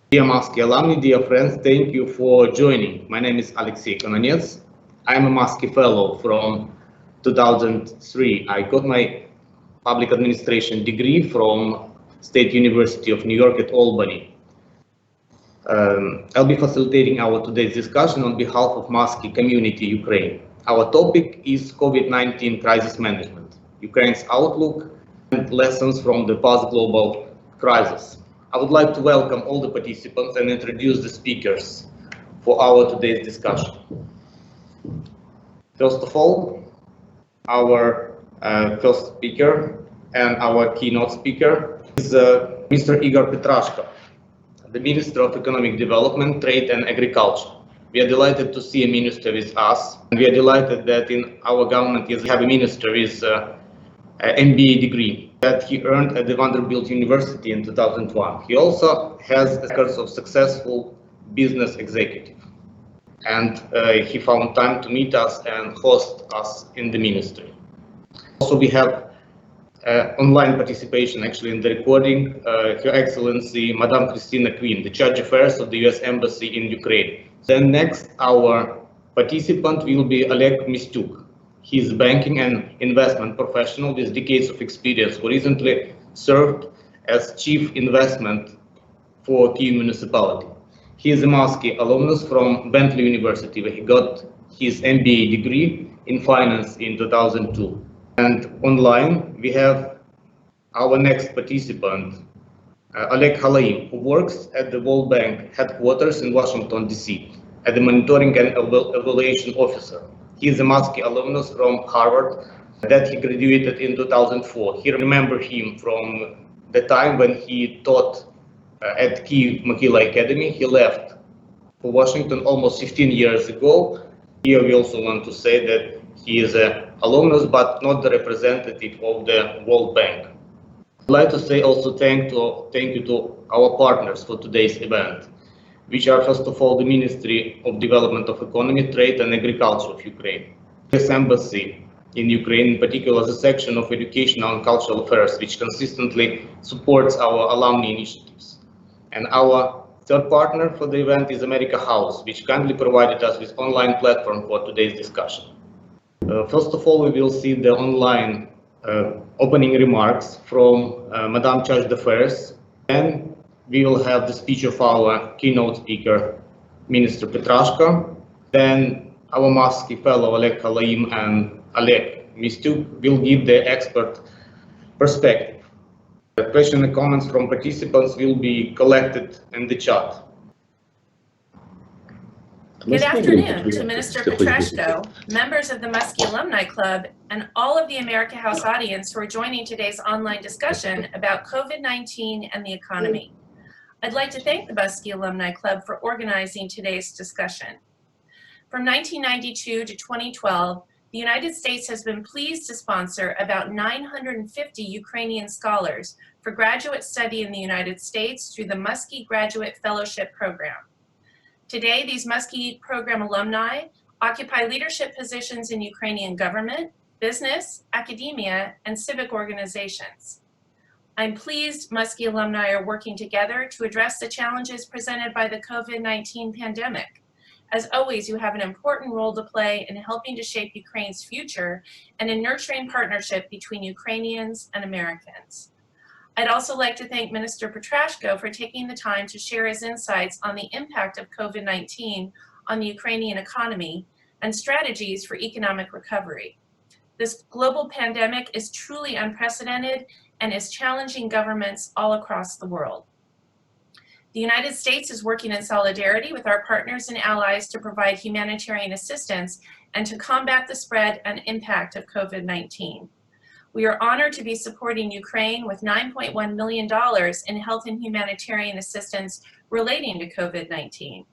Dear Muskie Alumni, dear friends, thank you for joining. My name is Alexey Kononets. I'm a Muskie Fellow from 2003. I got my public administration degree from State University of New York at Albany. I'll be facilitating our today's discussion on behalf of Muskie community Ukraine. Our topic is COVID-19 crisis management, Ukraine's outlook and lessons from the past global crisis. I would like to welcome all the participants and introduce the speakers for our today's discussion. First of all, our first speaker and our keynote speaker is Mr. Igor Petrashko, the Minister of Economic Development, Trade and Agriculture. We are delighted to see a minister with us, and we are delighted that in our government we have a minister with an MBA degree that he earned at the Vanderbilt University in 2001. He also has records of successful business executive, and he found time to meet us and host us in the ministry. Also, we have online participation actually in the recording, Her Excellency Madame Christina Quinn, the Charge Affairs of the US Embassy in Ukraine. Then next, our participant will be Oleg Mistyuk. He is a banking and investment professional with decades of experience who recently served as Chief Investment for Kyiv Municipality. He is a Muskie alumnus from Bentley University, where he got his MBA degree in finance in 2002. And online, we have our next participant, Oleg Halaim, who works at the World Bank headquarters in Washington, D.C., as the Monitoring and Evaluation Officer. He is a Muskie alumnus from Harvard that he graduated in 2004. He remember him from the time when he taught at Kyiv Mohyla Academy. He left for Washington almost 15 years ago. Here we also want to say that he is an alumnus, but not the representative of the World Bank. I'd like to say also thank you to our partners for today's event, which are first of all the Ministry of Development of Economy, Trade and Agriculture of Ukraine, this embassy in Ukraine, in particular the section of Educational and Cultural Affairs, which consistently supports our alumni initiatives. And our third partner for the event is America House, which kindly provided us with online platform for today's discussion. First of all, we will see the online opening remarks from Madame Charge d'Affaires, and we will have the speech of our keynote speaker, Minister Petrashko. Then our Muskie fellow Oleg Halaim and Oleg Mistyuk will give the expert perspective. The questions and comments from participants will be collected in the chat. Good afternoon to Minister Petrashko, members of the Muskie Alumni Club, and all of the America House audience who are joining today's online discussion about COVID-19 and the economy. I'd like to thank the Muskie Alumni Club for organizing today's discussion. From 1992 to 2012, the United States has been pleased to sponsor about 950 Ukrainian scholars for graduate study in the United States through the Muskie Graduate Fellowship Program. Today, these Muskie Program alumni occupy leadership positions in Ukrainian government, business, academia, and civic organizations. I'm pleased Muskie alumni are working together to address the challenges presented by the COVID-19 pandemic. As always, you have an important role to play in helping to shape Ukraine's future and in nurturing partnership between Ukrainians and Americans. I'd also like to thank Minister Petrashko for taking the time to share his insights on the impact of COVID-19 on the Ukrainian economy and strategies for economic recovery. This global pandemic is truly unprecedented and is challenging governments all across the world. The United States is working in solidarity with our partners and allies to provide humanitarian assistance and to combat the spread and impact of COVID-19. We are honored to be supporting Ukraine with $9.1 million in health and humanitarian assistance relating to COVID-19.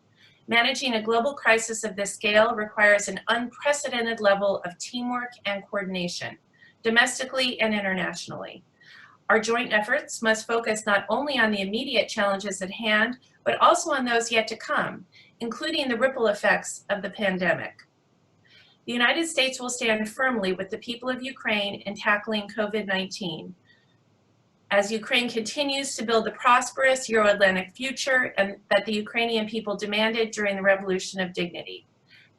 Managing a global crisis of this scale requires an unprecedented level of teamwork and coordination, domestically and internationally. Our joint efforts must focus not only on the immediate challenges at hand, but also on those yet to come, including the ripple effects of the pandemic. The United States will stand firmly with the people of Ukraine in tackling COVID-19. as Ukraine continues to build the prosperous Euro-Atlantic future and that the Ukrainian people demanded during the Revolution of Dignity.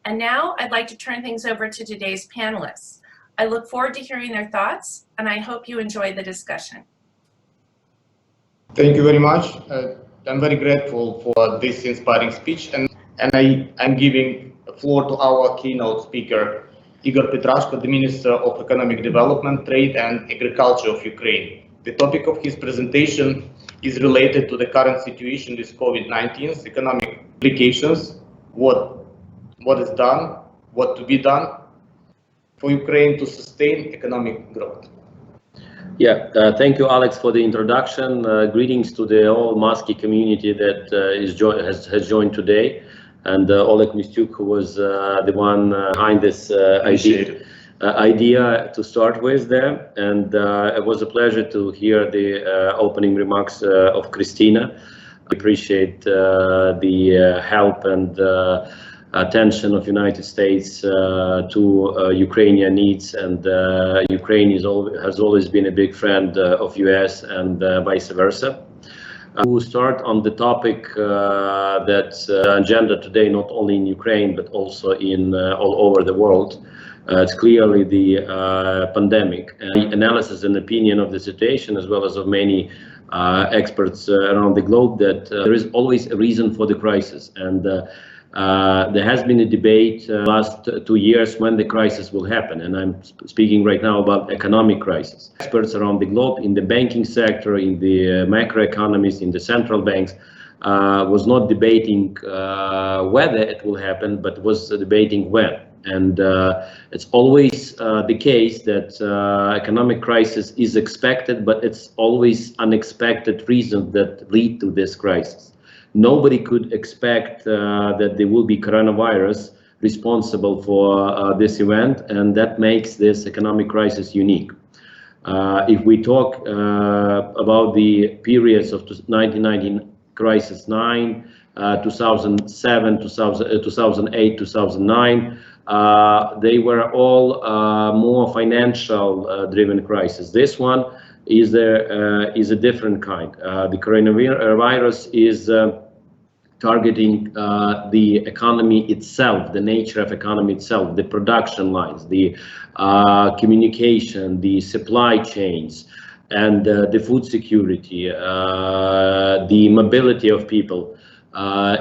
And now I'd like to turn things over to today's panelists. I look forward to hearing their thoughts, and I hope you enjoy the discussion. Thank you very much. I'm very grateful for this inspiring speech, and I'm giving the floor to our keynote speaker, Igor Petrashko, the Minister of Economic Development, Trade and Agriculture of Ukraine. The topic of his presentation is related to the current situation with COVID-19's economic implications, what is done, what to be done for Ukraine to sustain economic growth. Yeah, thank you, Alex, for the introduction. Greetings to the whole Muskie community that has joined today, and Oleg Mistyuk, who was the one behind this idea to start with there. And it was a pleasure to hear the opening remarks of Christina. I appreciate the help and attention of United States to Ukrainian needs, and Ukraine has always been a big friend of US and vice versa. To start on the topic that's agenda today, not only in Ukraine but also in all over the world. It's clearly the pandemic, and the analysis and opinion of the situation, as well as of many experts around the globe, that there is always a reason for the crisis. And there has been a debate last 2 years when the crisis will happen, and I'm speaking right now about economic crisis. Experts around the globe in the banking sector, in the macroeconomists, in the central banks, was not debating whether it will happen, but was debating when. And it's always the case that economic crisis is expected, but it's always unexpected reasons that lead to this crisis. Nobody could expect that there will be coronavirus responsible for this event, and that makes this economic crisis unique. If we talk about the periods of 1990 crisis 9, 2007, 2008, 2009, they were all more financial driven crisis. This one is a different kind. The coronavirus is targeting the economy itself, the nature of economy itself, the production lines, the communication, the supply chains, and the food security, the mobility of people.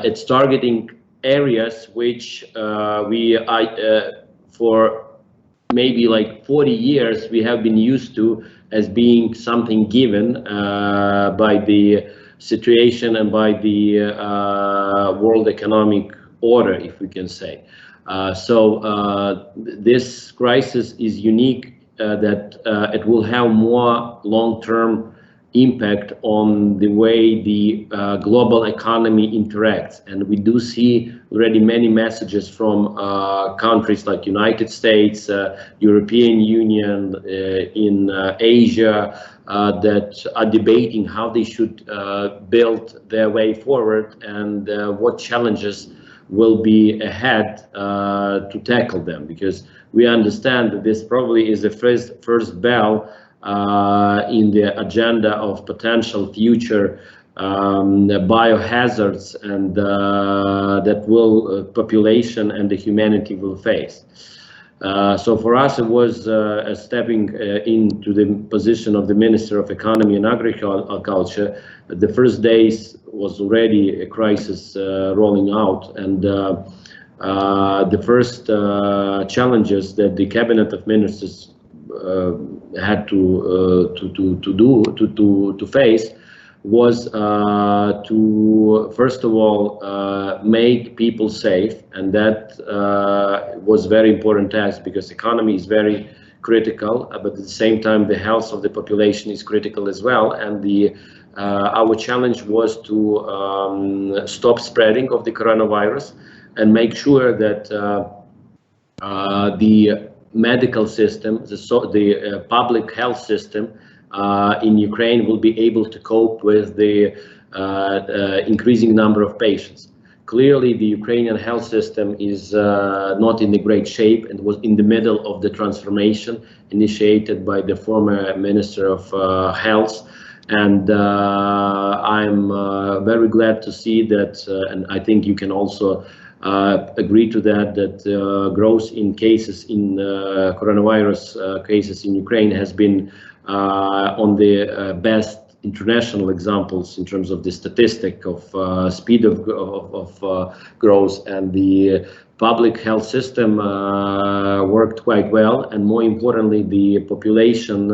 It's targeting areas which for maybe like 40 years we have been used to as being something given by the situation and by the world economic order, if we can say. So this crisis is unique, that it will have more long-term impact on the way the global economy interacts. And we do see already many messages from countries like United States, European Union, in Asia, that are debating how they should build their way forward and what challenges will be ahead to tackle them, because we understand that this probably is the first bell in the agenda of potential future biohazards and that will population and the humanity will face. So for us, it was stepping into the position of the Minister of Economy and Agriculture. The first days was already a crisis rolling out, and the first challenges that the Cabinet of Ministers had to face was to first of all make people safe, and that was very important task, because economy is very critical, but at the same time the health of the population is critical as well. And our challenge was to stop spreading of the coronavirus and make sure that the medical system, the public health system in Ukraine will be able to cope with the increasing number of patients. Clearly, the Ukrainian health system is not in a great shape and was in the middle of the transformation initiated by the former Minister of Health. And I'm very glad to see that, and I think you can also agree to that, that growth in cases in coronavirus cases in Ukraine has been on the best international examples in terms of the statistic of speed of growth, and the public health system worked quite well, and more importantly, the population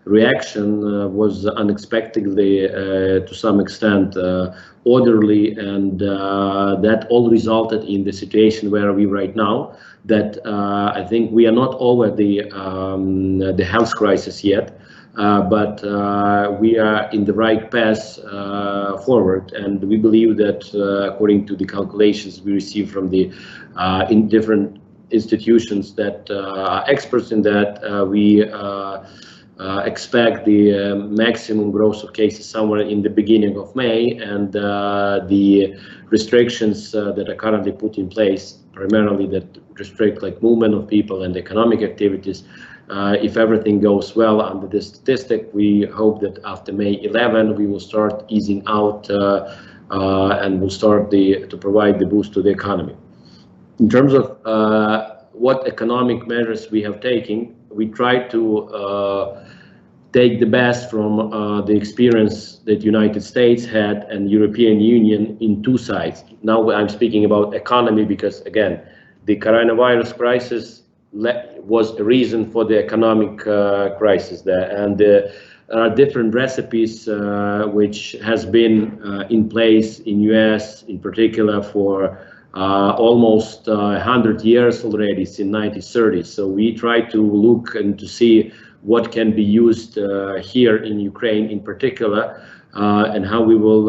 reaction was unexpectedly, to some extent, orderly, and that all resulted in the situation where we right now. That I think we are not over the health crisis yet, but we are in the right path forward, and we believe that according to the calculations we receive from the in different institutions that are experts in that, we expect the maximum growth of cases somewhere in the beginning of May, and the restrictions that are currently put in place, primarily that restrict like movement of people and economic activities, if everything goes well under this statistic, we hope that after May 11 we will start easing out and will start to provide the boost to the economy. In terms of what economic measures we have taken, we try to take the best from the experience that United States had and European Union in two sides. Now I'm speaking about economy because, again, the coronavirus crisis was a reason for the economic crisis there, and there are different recipes which has been in place in US in particular for almost 100 years already, since 1930s. So we try to look and to see what can be used here in Ukraine in particular, and how we will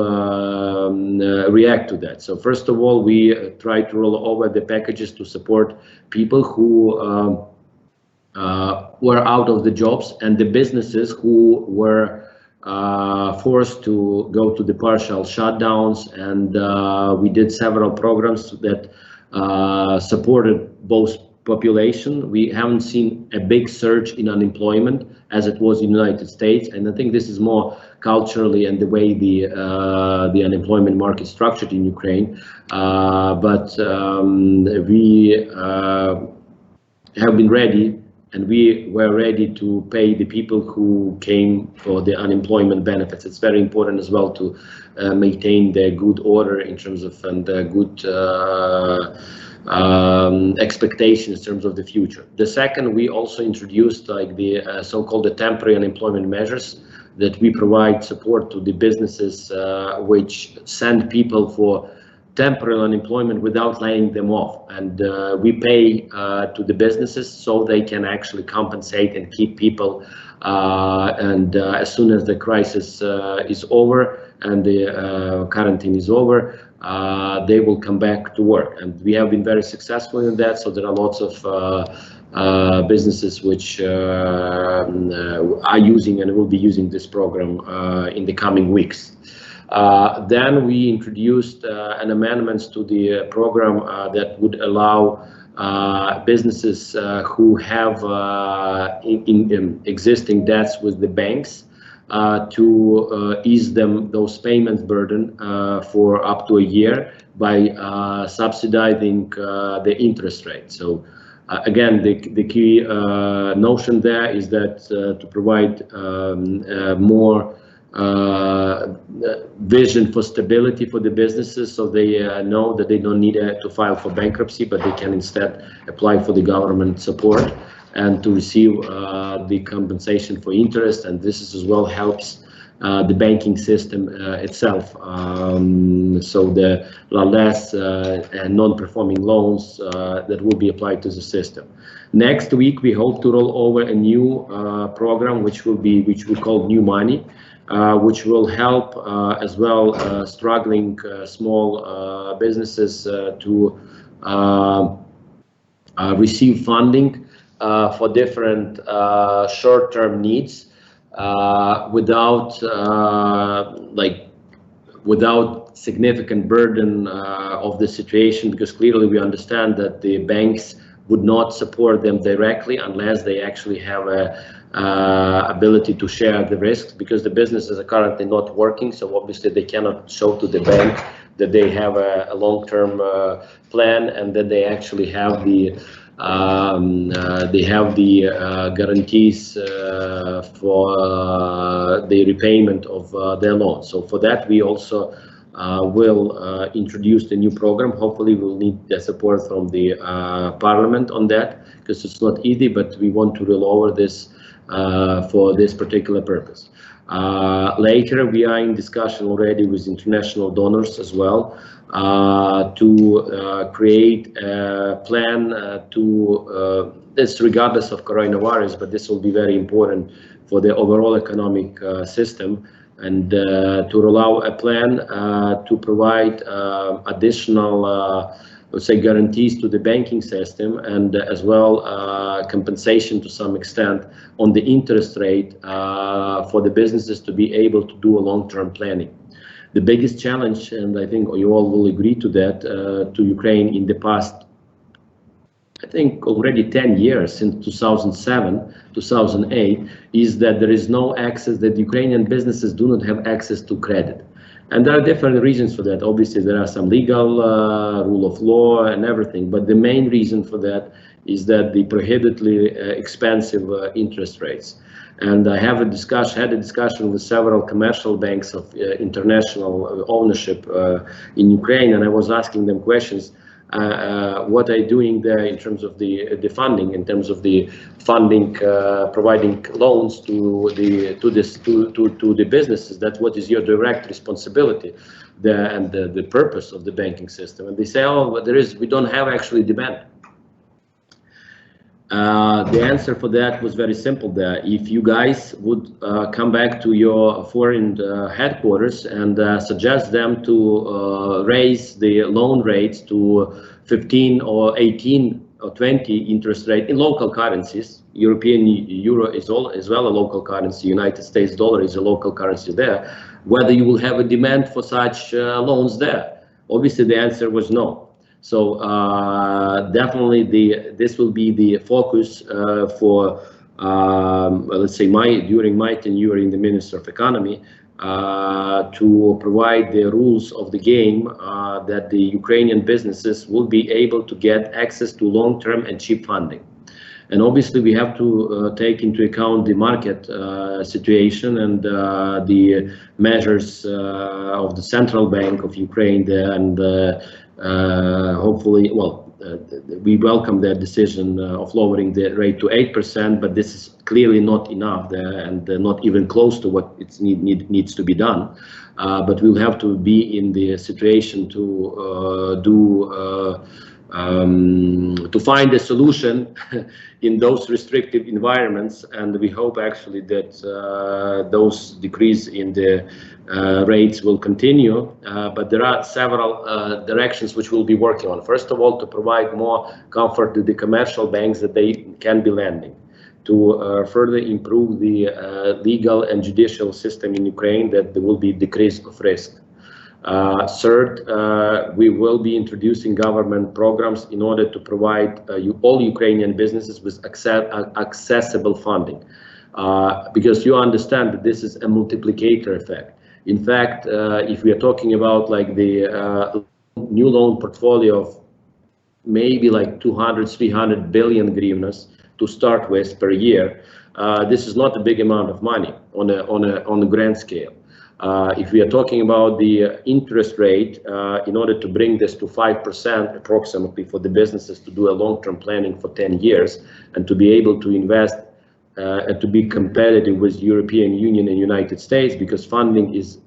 react to that. So first of all, we try to roll over the packages to support people who were out of the jobs, and the businesses who were forced to go to the partial shutdowns, and we did several programs that supported both population. We haven't seen a big surge in unemployment as it was in the United States, and I think this is more culturally and the way the unemployment market is structured in Ukraine. But we have been ready, and we were ready to pay the people who came for the unemployment benefits. It's very important as well to maintain the good order in terms of and good expectations in terms of the future. The second, we also introduced like the so-called the temporary unemployment measures, that we provide support to the businesses which send people for temporary unemployment without laying them off, and we pay to the businesses so they can actually compensate and keep people, and as soon as the crisis is over and the quarantine is over, they will come back to work, and we have been very successful in that. So there are lots of businesses which are using and will be using this program in the coming weeks. Then we introduced an amendments to the program that would allow businesses who have existing debts with the banks to ease them those payments burden for up to a year by subsidizing the interest rate. So again, the key notion there is that to provide more vision for stability for the businesses, so they know that they don't need to file for bankruptcy, but they can instead apply for the government support and to receive the compensation for interest, and this is as well helps the banking system itself. So there are less non-performing loans that will be applied to the system. Next week, we hope to roll over a new program, which we call New Money, which will help as well struggling small businesses to receive funding for different short-term needs without significant burden of the situation, because clearly we understand that the banks would not support them directly unless they actually have a ability to share the risks, because the businesses are currently not working, so obviously they cannot show to the bank that they have a long-term plan and that they actually have the guarantees for the repayment of their loans. So for that, we also will introduce the new program. Hopefully, we'll need the support from the Parliament on that, because it's not easy, but we want to roll over this for this particular purpose. Later, we are in discussion already with international donors as well to create a plan this regardless of coronavirus, but this will be very important for the overall economic system, and to roll out a plan to provide additional let's say guarantees to the banking system, and as well compensation to some extent on the interest rate for the businesses to be able to do a long-term planning. The biggest challenge, and I think you all will agree to that, to Ukraine in the past, I think already 10 years, since 2007, 2008, is that there is no access, that Ukrainian businesses do not have access to credit. And there are different reasons for that. Obviously, there are some legal rule of law and everything, but the main reason for that is that the prohibitively expensive interest rates. And I have had a discussion with several commercial banks of international ownership in Ukraine, and I was asking them questions. What are you doing there in terms of the funding, in terms of the funding, providing loans to the businesses? That's what is your direct responsibility, and the purpose of the banking system. And they say, oh, we don't have actually demand. The answer for that was very simple there. If you guys would come back to your foreign headquarters and suggest them to raise the loan rates to 15 or 18 or 20 interest rate in local currencies, European euro is as well a local currency, United States dollar is a local currency there, whether you will have a demand for such loans there. Obviously, the answer was no. So definitely this will be the focus for, let's say, during my tenure in the Minister of Economy, to provide the rules of the game that the Ukrainian businesses will be able to get access to long-term and cheap funding. And obviously we have to take into account the market situation and the measures of the Central Bank of Ukraine there, and hopefully, we welcome their decision of lowering the rate to 8%, but this is clearly not enough there, and not even close to what needs to be done. But we'll have to be in the situation to find a solution in those restrictive environments, and we hope actually that those decrease in the rates will continue, but there are several directions which we'll be working on. First of all, to provide more comfort to the commercial banks that they can be lending, to further improve the legal and judicial system in Ukraine, that there will be decrease of risk. Third, we will be introducing government programs in order to provide all Ukrainian businesses with accessible funding, because you understand that this is a multiplicator effect. In fact, if we are talking about like the new loan portfolio of maybe like 200-300 billion hryvnias to start with per year, this is not a big amount of money on a grand scale. If we are talking about the interest rate, in order to bring this to 5% approximately for the businesses to do a long-term planning for 10 years and to be able to invest and to be competitive with European Union and United States, because funding is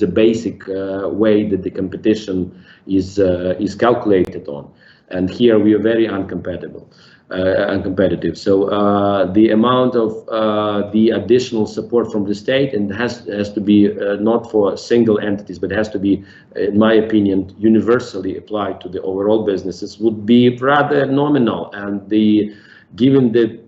a basic way that the competition is calculated on, and here we are very uncompetitive. So the amount of the additional support from the state, and has to be not for single entities, but has to be, in my opinion, universally applied to the overall businesses, would be rather nominal. And given the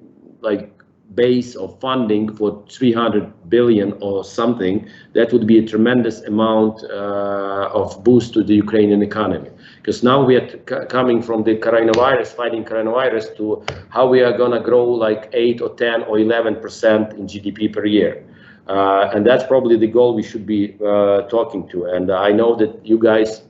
base of funding for 300 billion or something, that would be a tremendous amount of boost to the Ukrainian economy. Because now we are coming from the coronavirus, fighting coronavirus, to how we are going to grow like 8 or 10 or 11% in GDP per year. And that's probably the goal we should be talking to. And I know that you guys,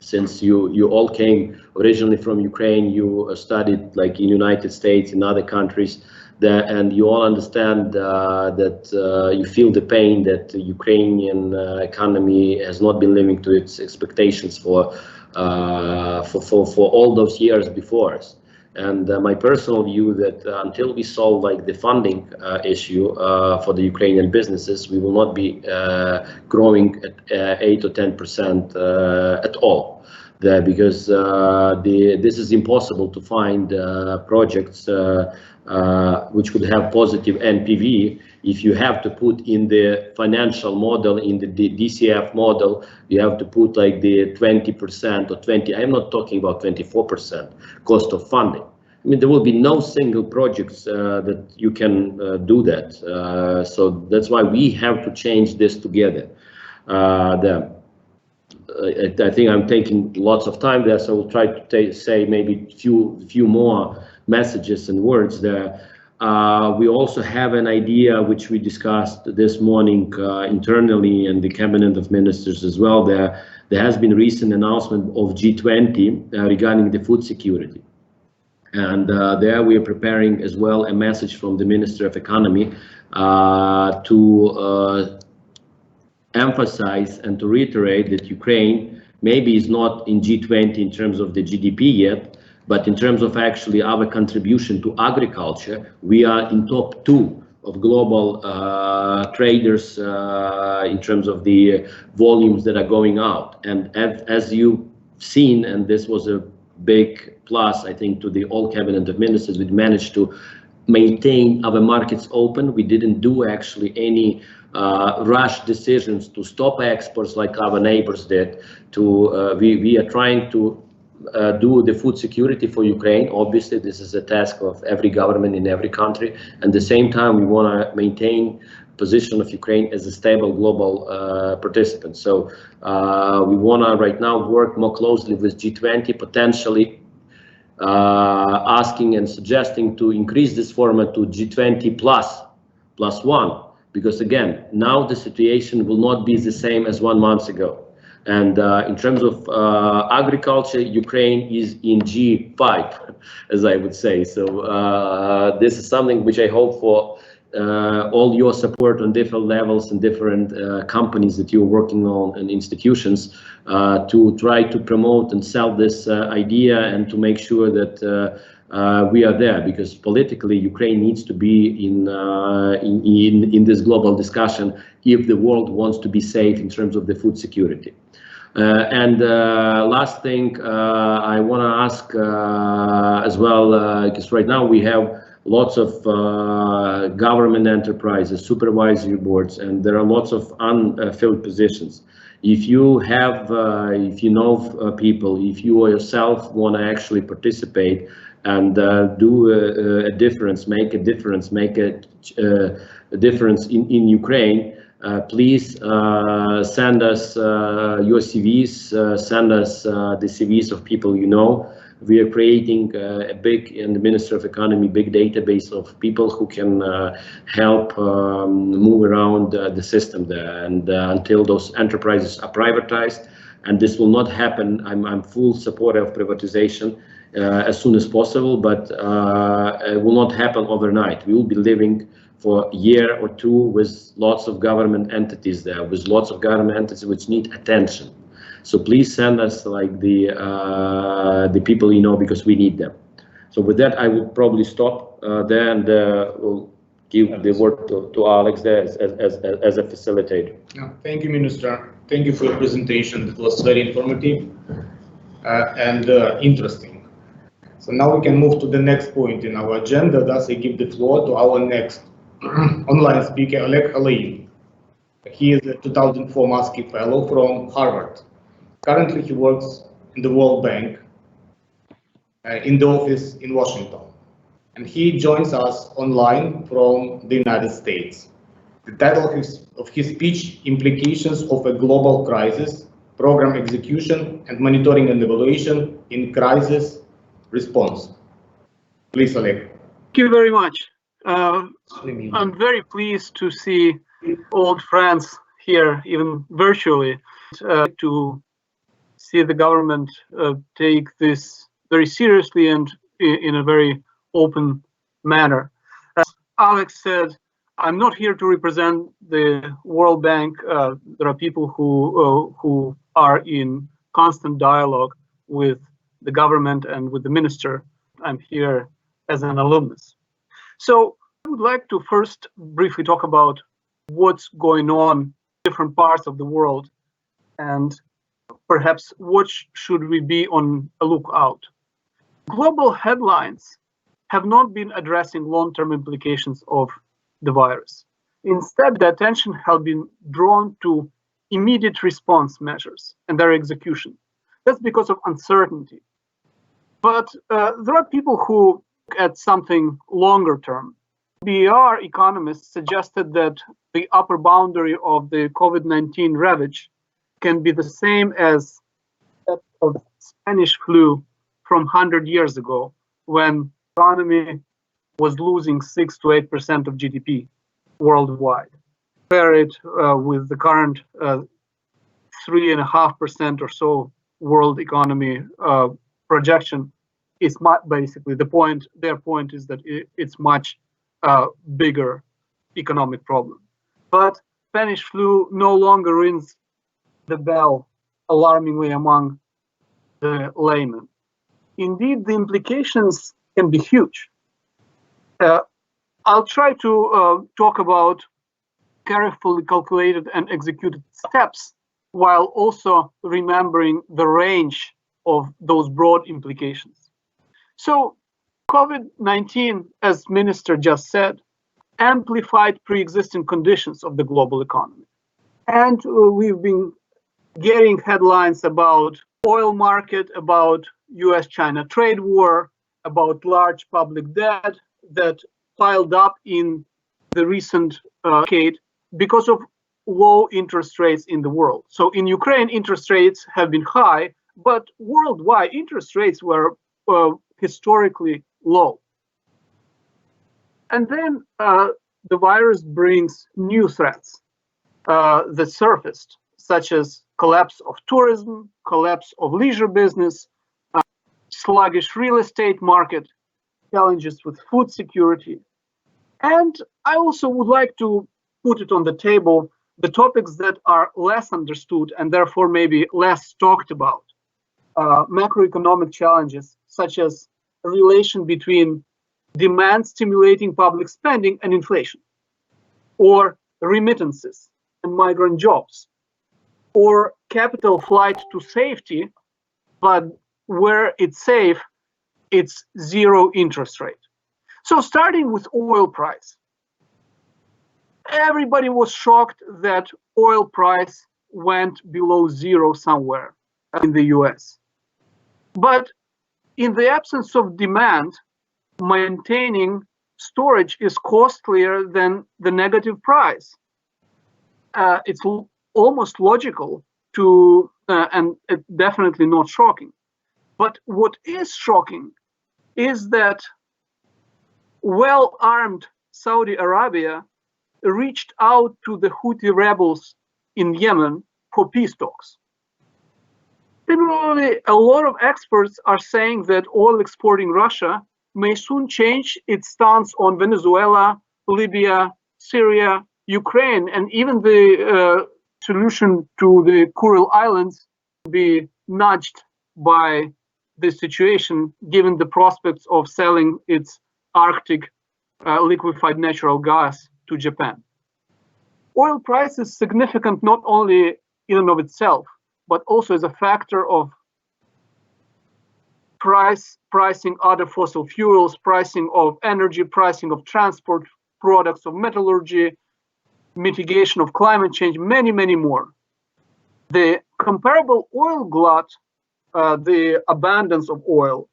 since you all came originally from Ukraine, you studied like in United States, in other countries, and you all understand that you feel the pain that the Ukrainian economy has not been living to its expectations for all those years before us. And my personal view that until we solve like the funding issue for the Ukrainian businesses, we will not be growing at 8 or 10% at all. Because this is impossible to find projects which would have positive NPV. If you have to put in the financial model, in the DCF model, you have to put like the 20% or 20, I'm not talking about 24% cost of funding. I mean, there will be no single projects that you can do that. So that's why we have to change this together. I think I'm taking lots of time there, so we'll try to say maybe few more messages and words there. We also have an idea which we discussed this morning internally in the Cabinet of Ministers as well. There has been recent announcement of G20 regarding the food security. And there we are preparing as well a message from the Minister of Economy to emphasize and to reiterate that Ukraine maybe is not in G20 in terms of the GDP yet, but in terms of actually our contribution to agriculture, we are in top 2 of global traders in terms of the volumes that are going out. And as you've seen, and this was a big plus, I think, to the all Cabinet of Ministers, we managed to maintain our markets open. We didn't do actually any rush decisions to stop exports like our neighbors did. We are trying to do the food security for Ukraine. Obviously, this is a task of every government in every country. And at the same time, we want to maintain position of Ukraine as a stable global participant. So we want to right now work more closely with G20, potentially asking and suggesting to increase this format to G20 plus one. Because again, now the situation will not be the same as 1 month ago. And in terms of agriculture, Ukraine is in G5, as I would say. So this is something which I hope for all your support on different levels and different companies that you're working on and institutions to try to promote and sell this idea and to make sure that we are there, because politically Ukraine needs to be in this global discussion if the world wants to be safe in terms of the food security. And last thing I want to ask as well, because right now we have lots of government enterprises, supervisory boards, and there are lots of unfilled positions. If you have, if you know people, if you yourself want to actually participate and do a difference, make a difference, make a difference in Ukraine, please send us your CVs, send us the CVs of people you know. We are creating a big, in the Minister of Economy, big database of people who can help move around the system there. And until those enterprises are privatized, and this will not happen, I'm full supporter of privatization as soon as possible, but it will not happen overnight. We will be living for a year or two with lots of government entities there, with lots of government entities which need attention. So please send us like the people you know, because we need them. So with that, I will probably stop there, and we'll give the word to Alex there as a facilitator. Yeah, thank you, Minister. Thank you for your presentation. It was very informative and interesting. So now we can move to the next point in our agenda. Thus, I give the floor to our next online speaker, Oleg Halein. He is a 2004 Muskie Fellow from Harvard. Currently, he works in the World Bank in the office in Washington. and he joins us online from the United States. The title of his speech, Implications of a Global Crisis, Program Execution and Monitoring and Evaluation in Crisis Response. Please, Oleg. Thank you very much. I'm very pleased to see old friends here, even virtually, to see the government take this very seriously and in a very open manner. As Alex said, I'm not here to represent the World Bank. There are people who are in constant dialogue with the government and with the minister. I'm here as an alumnus. So I would like to first briefly talk about what's going on in different parts of the world and perhaps what should we be on a lookout. Global headlines have not been addressing long-term implications of the virus. Instead, the attention has been drawn to immediate response measures and their execution. That's because of uncertainty. But there are people who look at something longer term. BR economists suggested that the upper boundary of the COVID-19 ravage can be the same as that of Spanish flu from 100 years ago, when the economy was losing 6 to 8% of GDP worldwide. Compare it with the current 3.5% or so world economy projection. Is basically the point. Their point is that it's much bigger economic problem. But Spanish flu no longer rings the bell alarmingly among the laymen. Indeed, the implications can be huge. I'll try to talk about carefully calculated and executed steps while also remembering the range of those broad implications. So COVID-19, as Minister just said, amplified pre-existing conditions of the global economy. And we've been getting headlines about oil market, about US-China trade war, about large public debt that piled up in the recent decade because of low interest rates in the world. So in Ukraine, interest rates have been high, but worldwide interest rates were historically low. And then the virus brings new threats that surfaced, such as collapse of tourism, collapse of leisure business, sluggish real estate market, challenges with food security. And I also would like to put it on the table, the topics that are less understood and therefore maybe less talked about. Macroeconomic challenges, such as a relation between demand stimulating public spending and inflation, or remittances and migrant jobs, or capital flight to safety, but where it's safe, it's zero interest rate. So starting with oil price, everybody was shocked that oil price went below zero somewhere in the US. But in the absence of demand, maintaining storage is costlier than the negative price. It's almost logical to, and definitely not shocking. But what is shocking is that well-armed Saudi Arabia reached out to the Houthi rebels in Yemen for peace talks. Similarly, a lot of experts are saying that oil exporting Russia may soon change its stance on Venezuela, Libya, Syria, Ukraine, and even the solution to the Kuril Islands be nudged by this situation, given the prospects of selling its Arctic liquefied natural gas to Japan. Oil price is significant not only in and of itself, but also as a factor of pricing other fossil fuels, pricing of energy, pricing of transport, products of metallurgy, mitigation of climate change, many, many more. The comparable oil glut, the abundance of oil,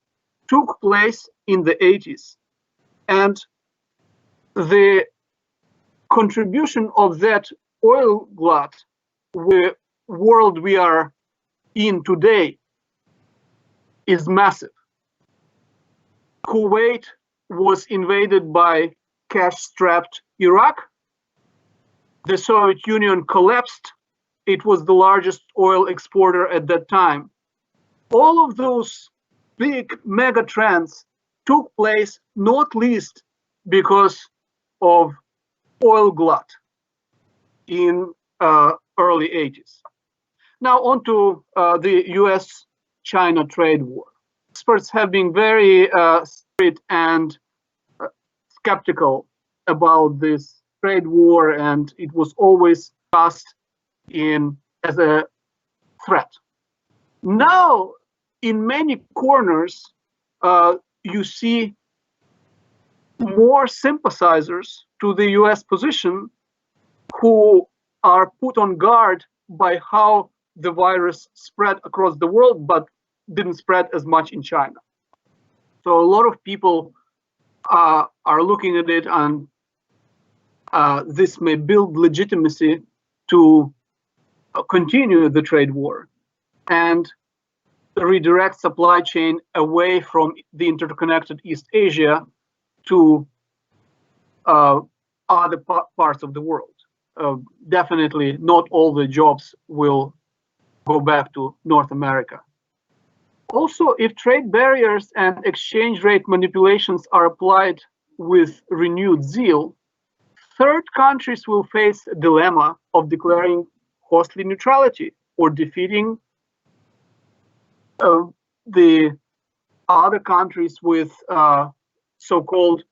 took place in the 80s. And the contribution of that oil glut the world we are in today is massive. Kuwait was invaded by cash-strapped Iraq. The Soviet Union collapsed. It was the largest oil exporter at that time. All of those big mega trends took place not least because of oil glut in early 80s. Now on to the US-China trade war. Experts have been very strict and skeptical about this trade war, and it was always cast in as a threat. Now, in many corners, you see more sympathizers to the US position who are put on guard by how the virus spread across the world, but didn't spread as much in China. So a lot of people are looking at it, and this may build legitimacy to continue the trade war and redirect supply chain away from the interconnected East Asia to other parts of the world. Definitely not all the jobs will go back to North America. Also, if trade barriers and exchange rate manipulations are applied with renewed zeal, third countries will face a dilemma of declaring costly neutrality or defeating the other countries with so-called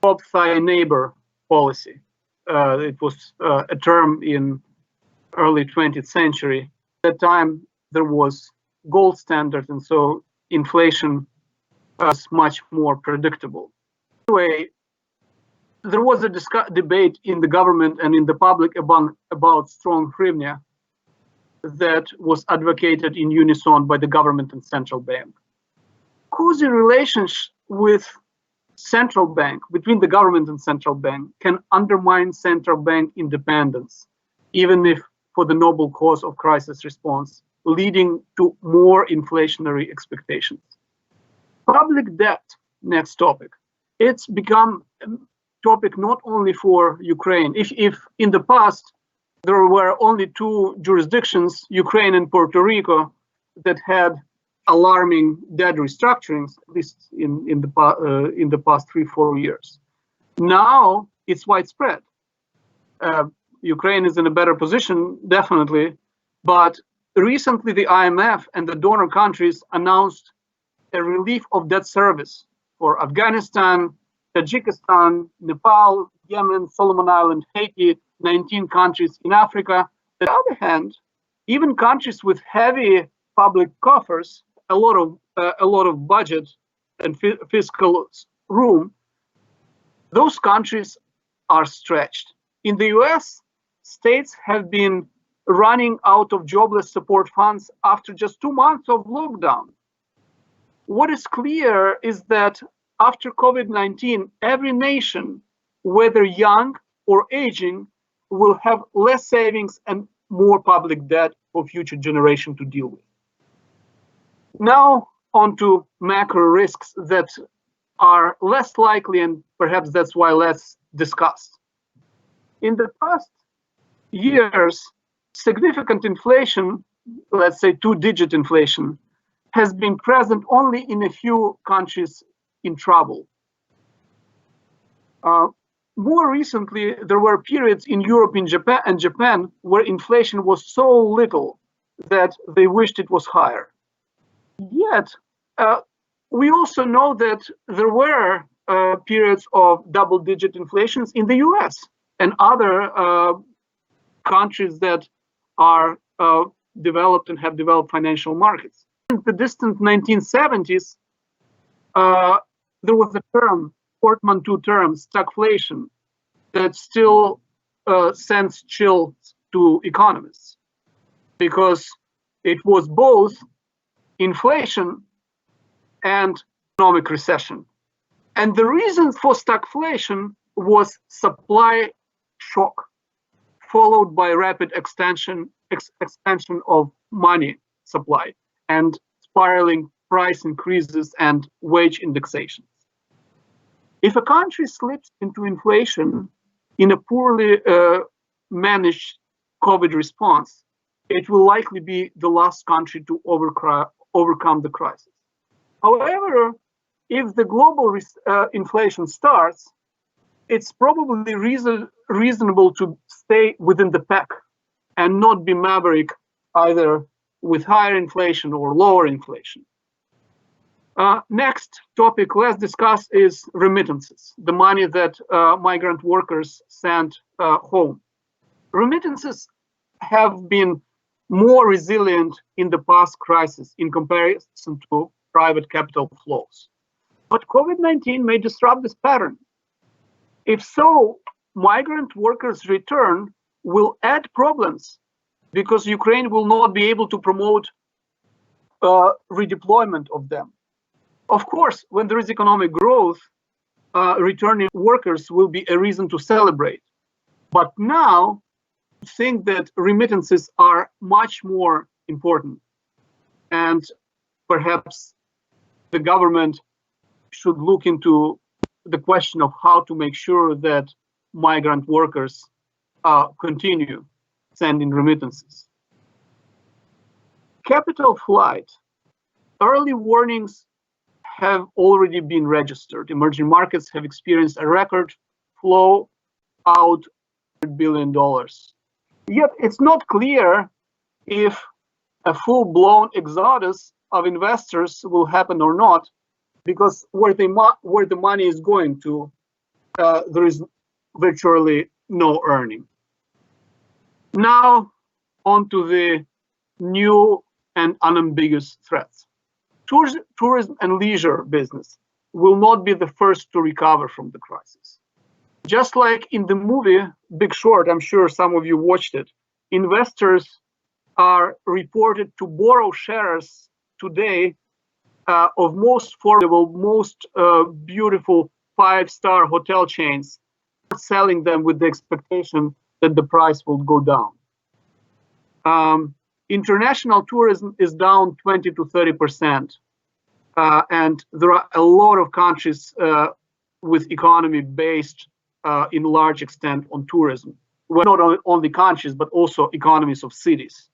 top thy neighbor policy. It was a term in early 20th century. At that time, there was gold standard, and so inflation was much more predictable. Anyway, there was a debate in the government and in the public about strong hryvnia that was advocated in unison by the government and central bank. Cozy relations with central bank, between the government and central bank, can undermine central bank independence, even if for the noble cause of crisis response, leading to more inflationary expectations. Public debt, next topic. It's become a topic not only for Ukraine. If in the past there were only two jurisdictions, Ukraine and Puerto Rico, that had alarming debt restructurings, at least in the past 3-4 years. Now it's widespread. Ukraine is in a better position, definitely, but recently the IMF and the donor countries announced a relief of debt service for Afghanistan, Tajikistan, Nepal, Yemen, Solomon Islands, Haiti, 19 countries in Africa. On the other hand, even countries with heavy public coffers, a lot of budget and fiscal room, those countries are stretched. In the US, states have been running out of jobless support funds after just 2 months of lockdown. What is clear is that after COVID-19, every nation, whether young or aging, will have less savings and more public debt for future generations to deal with. Now on to macro risks that are less likely, and perhaps that's why less discussed. In the past years, significant inflation, let's say two-digit inflation, has been present only in a few countries in trouble. More recently, there were periods in Europe and Japan where inflation was so little that they wished it was higher. Yet, we also know that there were periods of double-digit inflations in the US and other countries that are developed and have developed financial markets. In the distant 1970s, there was a term, portmanteau term, stagflation, that still sends chills to economists, because it was both inflation and economic recession. And the reason for stagflation was supply shock, followed by rapid expansion of money supply and spiraling price increases and wage indexations. If a country slips into inflation in a poorly managed COVID response, it will likely be the last country to overcome the crisis. However, if the global inflation starts, it's probably reasonable to stay within the pack and not be maverick either with higher inflation or lower inflation. Next topic let's discuss is remittances, the money that migrant workers send home. Remittances have been more resilient in the past crisis in comparison to private capital flows. But COVID-19 may disrupt this pattern. If so, migrant workers' return will add problems because Ukraine will not be able to promote redeployment of them. Of course, when there is economic growth, returning workers will be a reason to celebrate. But now, I think that remittances are much more important. And perhaps the government should look into the question of how to make sure that migrant workers continue sending remittances. Capital flight. Early warnings have already been registered. Emerging markets have experienced a record flow out $100 billion. Yet it's not clear if a full-blown exodus of investors will happen or not, because where the money is going to, there is virtually no earning. Now, on to the new and unambiguous threats. Tourism and leisure business will not be the first to recover from the crisis. Just like in the movie Big Short, I'm sure some of you watched it, investors are reported to borrow shares today of most affordable, most beautiful 5-star hotel chains, selling them with the expectation that the price will go down. International tourism is down 20 to 30%. And there are a lot of countries with economy based in large extent on tourism. Well, not only countries, but also economies of cities.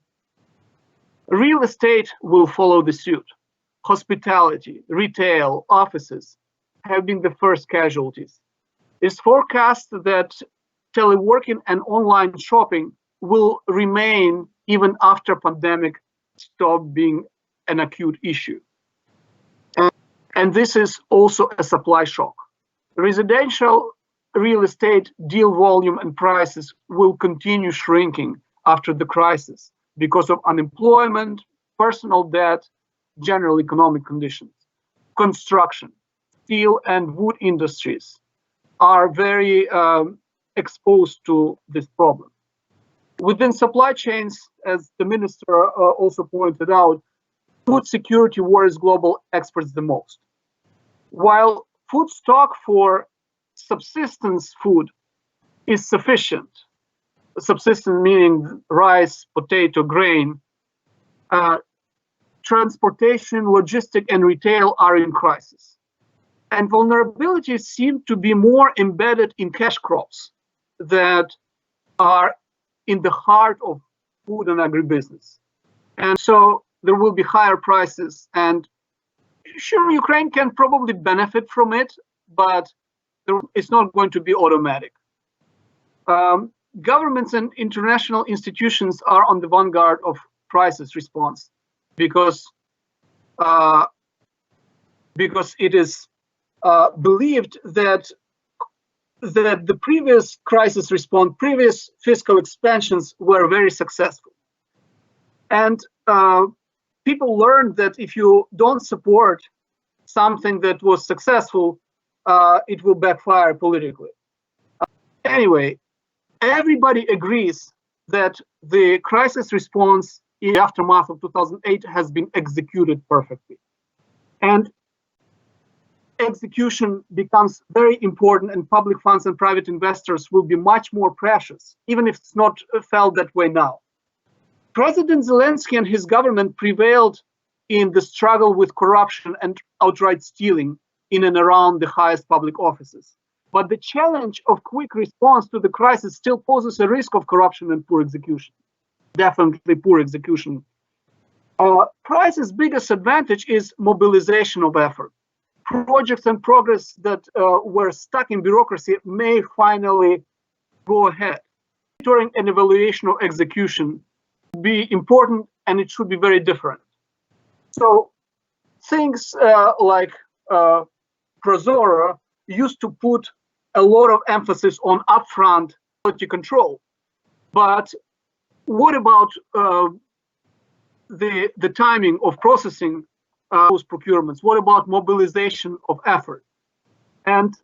Real estate will follow the suit. Hospitality, retail, offices have been the first casualties. It's forecast that teleworking and online shopping will remain even after pandemic stop being an acute issue. And this is also a supply shock. Residential real estate deal volume and prices will continue shrinking after the crisis because of unemployment, personal debt, general economic conditions. Construction, steel and wood industries are very exposed to this problem. Within supply chains, as the minister also pointed out, food security worries global experts the most. While food stock for subsistence food is sufficient, subsistence meaning rice, potato, grain, transportation, logistics, and retail are in crisis. And vulnerabilities seem to be more embedded in cash crops that are in the heart of food and agribusiness. And so there will be higher prices, and sure, Ukraine can probably benefit from it, but it's not going to be automatic. Governments and international institutions are on the vanguard of crisis response because it is believed that the previous crisis response, previous fiscal expansions were very successful. And people learned that if you don't support something that was successful, it will backfire politically. Anyway, everybody agrees that the crisis response in the aftermath of 2008 has been executed perfectly. And execution becomes very important and public funds and private investors will be much more precious, even if it's not felt that way now. President Zelensky and his government prevailed in the struggle with corruption and outright stealing in and around the highest public offices. But the challenge of quick response to the crisis still poses a risk of corruption and poor execution. Definitely poor execution. Crisis' biggest advantage is mobilization of effort. Projects and progress that were stuck in bureaucracy may finally go ahead. Monitoring and evaluation of execution be important, and it should be very different. So things like Prozora used to put a lot of emphasis on upfront quality control. But what about the timing of processing those procurements? What about mobilization of effort? And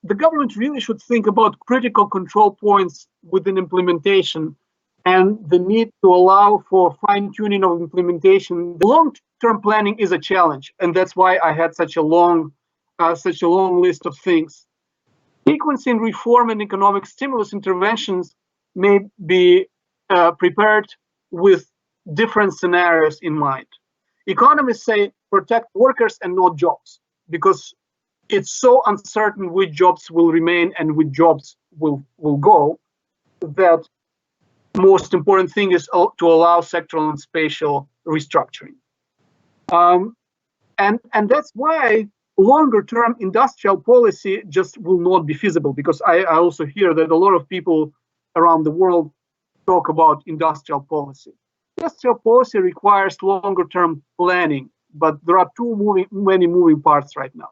the government really should think about critical control points within implementation and the need to allow for fine-tuning of implementation. The long-term planning is a challenge, and that's why I had such a long list of things. Sequencing reform and economic stimulus interventions may be prepared with different scenarios in mind. Economists say protect workers and not jobs, because it's so uncertain which jobs will remain and which jobs will go, that most important thing is to allow sectoral and spatial restructuring. And that's why longer-term industrial policy just will not be feasible, because I also hear that a lot of people around the world talk about industrial policy. Industrial policy requires longer-term planning, but there are many moving parts right now.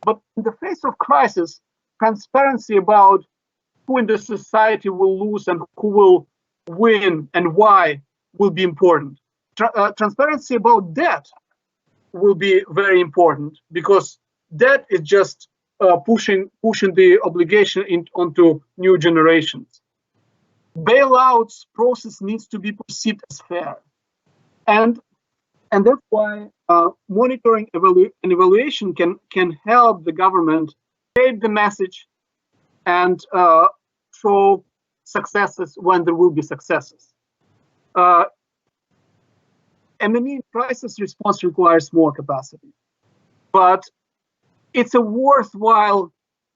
But in the face of crisis, transparency about who in the society will lose and who will win and why will be important. Transparency about debt will be very important, because debt is just pushing the obligation onto new generations. Bailouts process needs to be perceived as fair, and that's why monitoring and evaluation can help the government shape the message and show successes when there will be successes. M&E crisis response requires more capacity, but it's a worthwhile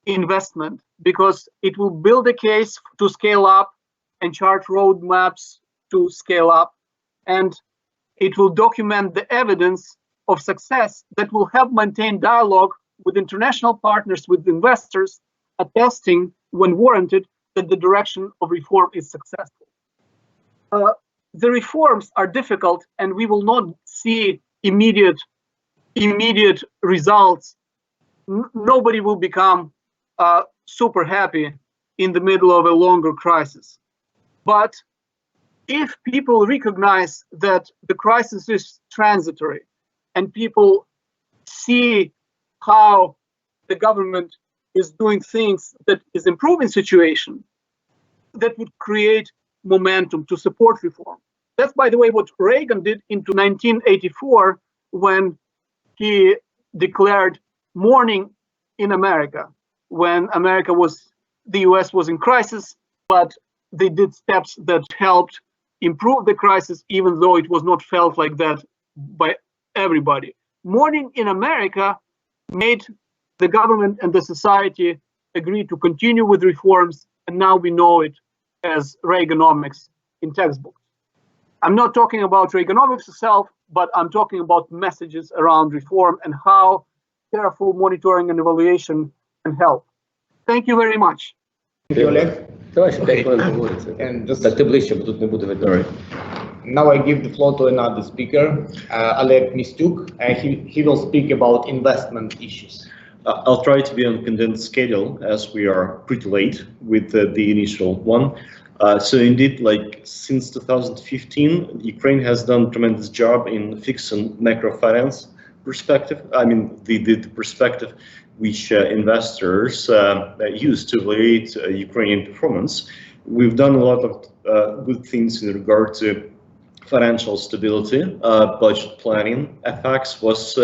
investment because it will build a case to scale up and chart roadmaps to scale up, and it will document the evidence of success that will help maintain dialogue with international partners, with investors, attesting, when warranted, that the direction of reform is successful. The reforms are difficult, and we will not see immediate results. Nobody will become super happy in the middle of a longer crisis. But if people recognize that the crisis is transitory and people see how the government is doing things that is improving situation, that would create momentum to support reform. That's, by the way, what Reagan did in 1984 when he declared mourning in America, when the US was in crisis, but they did steps that helped improve the crisis, even though it was not felt like that by everybody. Mourning in America made the government and the society agree to continue with reforms, and now we know it as Reaganomics in textbooks. I'm not talking about Reaganomics itself, but I'm talking about messages around reform and how careful monitoring and evaluation can help. Thank you very much. Thank you, Oleg. And just now I give the floor to another speaker, Oleg Mistyuk, and he will speak about investment issues. I'll try to be on condensed schedule as we are pretty late with the initial one. So indeed, like since 2015, Ukraine has done a tremendous job in fixing macro finance perspective. I mean, the perspective which investors use to evaluate Ukrainian performance. We've done a lot of good things in regard to financial stability, budget planning. FX was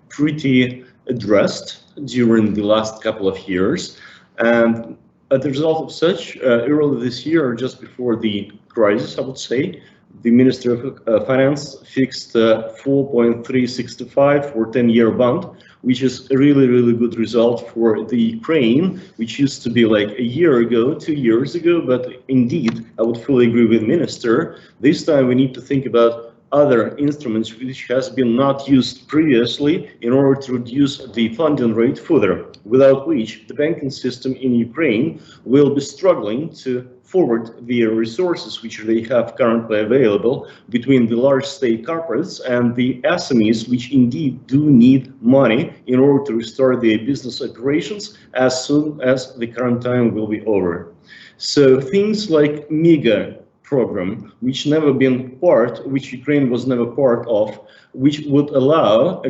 pretty addressed during the last couple of years. And as a result of such, early this year, just before the crisis, I would say, the Ministry of Finance fixed 4.365 for 10-year bond, which is a really, really good result for the Ukraine, which used to be like a year ago, 2 years ago. But indeed, I would fully agree with the Minister. This time we need to think about other instruments which has been not used previously in order to reduce the funding rate further, without which the banking system in Ukraine will be struggling to forward the resources which they have currently available between the large state corporates and the SMEs, which indeed do need money in order to restore their business operations as soon as the current time will be over. So things like MEGA program, which Ukraine was never part of, which would allow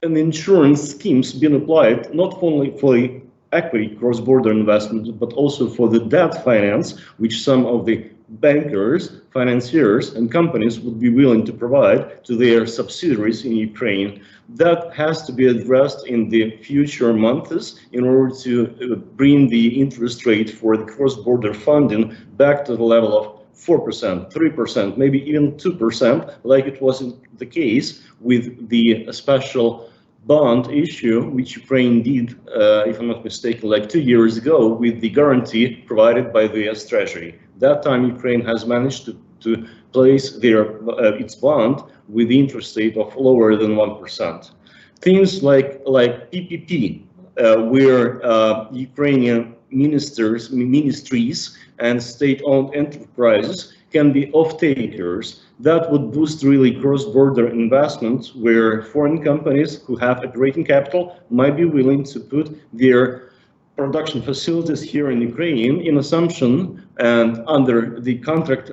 an insurance schemes being applied not only for the equity cross-border investment, but also for the debt finance, which some of the bankers, financiers, and companies would be willing to provide to their subsidiaries in Ukraine. That has to be addressed in the future months in order to bring the interest rate for the cross-border funding back to the level of 4%, 3%, maybe even 2%, like it was the case with the special bond issue, which Ukraine did, if I'm not mistaken, like 2 years ago, with the guarantee provided by the US Treasury. That time, Ukraine has managed to place its bond with the interest rate of lower than 1%. Things like PPP, where Ukrainian ministries and state-owned enterprises can be off-takers. That would boost really cross-border investments, where foreign companies who have operating capital might be willing to put their production facilities here in Ukraine in assumption and under the contract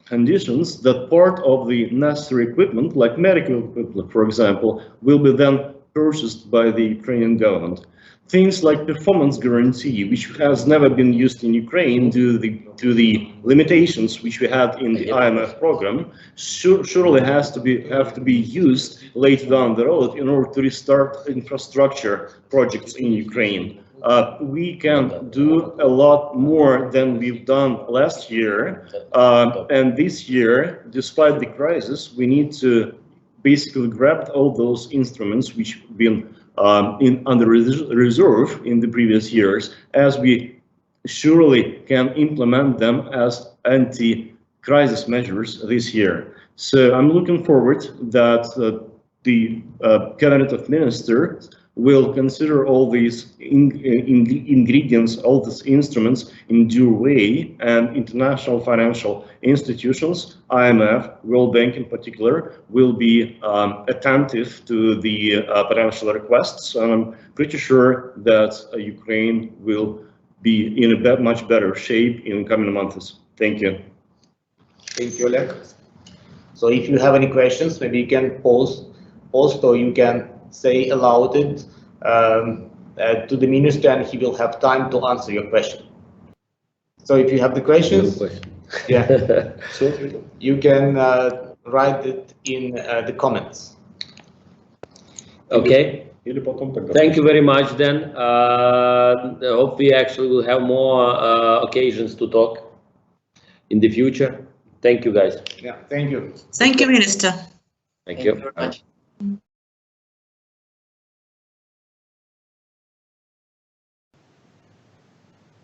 conditions that part of the necessary equipment, like medical equipment, for example, will be then purchased by the Ukrainian government. Things like performance guarantee, which has never been used in Ukraine due to the limitations which we had in the IMF program, surely have to be used later down the road in order to restart infrastructure projects in Ukraine. We can do a lot more than we've done last year, and this year, despite the crisis, we need to basically grab all those instruments which have been under reserve in the previous years, as we surely can implement them as anti-crisis measures this year. So I'm looking forward that the Cabinet of Ministers will consider all these ingredients, all these instruments in due way, and international financial institutions, IMF, World Bank in particular, will be attentive to the potential requests. And I'm pretty sure that Ukraine will be in a much better shape in coming months. Thank you. Thank you, Oleg. So if you have any questions, maybe you can post or you can say aloud it to the minister, and he will have time to answer your question. So if you have the questions, yeah, you can write it in the comments. Okay. Thank you very much then. Hope we actually will have more occasions to talk in the future. Thank you, guys. Yeah, thank you. Thank you, Minister. Thank you. Very much.